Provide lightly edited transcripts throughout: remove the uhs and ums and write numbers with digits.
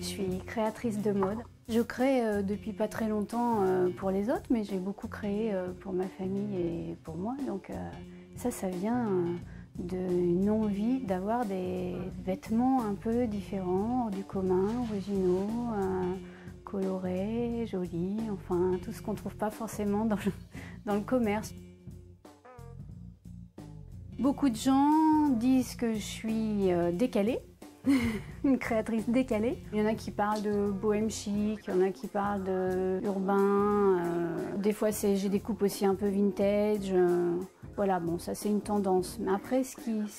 Je suis créatrice de mode. Je crée depuis pas très longtemps pour les autres, mais j'ai beaucoup créé pour ma famille et pour moi. Donc ça vient d'une envie d'avoir des vêtements un peu différents, hors du commun, originaux, colorés, jolis, enfin tout ce qu'on ne trouve pas forcément dans le commerce. Beaucoup de gens disent que je suis décalée. Une créatrice décalée. Il y en a qui parlent de bohème chic, il y en a qui parlent de urbain. Des fois, j'ai des coupes aussi un peu vintage. Voilà, bon, ça c'est une tendance. Mais après, ce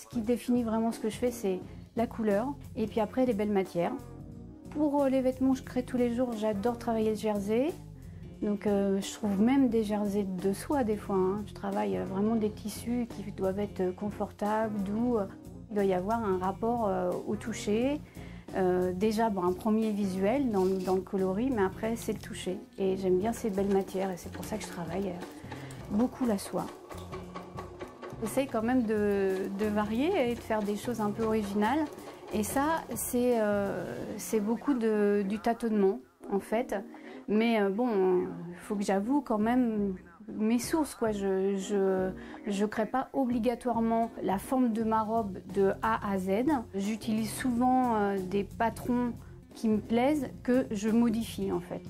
qui définit vraiment ce que je fais, c'est la couleur et puis après les belles matières. Pour les vêtements, je crée tous les jours. J'adore travailler le jersey. Donc je trouve même des jerseys de soie des fois. Hein. Je travaille vraiment des tissus qui doivent être confortables, doux. Il doit y avoir un rapport au toucher. Déjà, bon, un premier visuel dans le coloris, mais après, c'est le toucher. Et j'aime bien ces belles matières et c'est pour ça que je travaille beaucoup la soie. J'essaye quand même de varier et de faire des choses un peu originales. Et ça, c'est beaucoup du tâtonnement, en fait. Mais bon, il faut que j'avoue quand même mes sources, quoi. Je crée pas obligatoirement la forme de ma robe de A à Z. J'utilise souvent des patrons qui me plaisent que je modifie, en fait.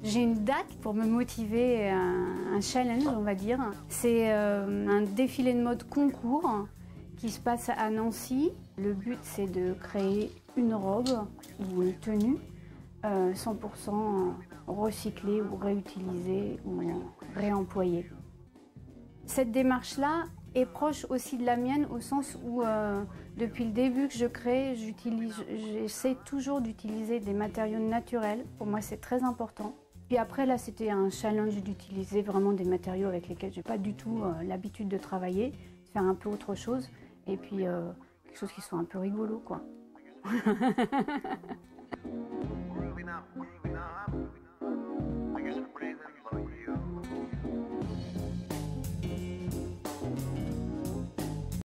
J'ai une date pour me motiver, un challenge, on va dire. C'est un défilé de mode concours qui se passe à Nancy. Le but, c'est de créer une robe ou une tenue 100% recyclée ou réutilisée ou réemployée. Cette démarche-là est proche aussi de la mienne au sens où depuis le début que je crée, j'essaie toujours d'utiliser des matériaux naturels. Pour moi, c'est très important. Puis après, là, c'était un challenge d'utiliser vraiment des matériaux avec lesquels je n'ai pas du tout l'habitude de travailler, de faire un peu autre chose. Et puis, quelque chose qui soit un peu rigolo, quoi.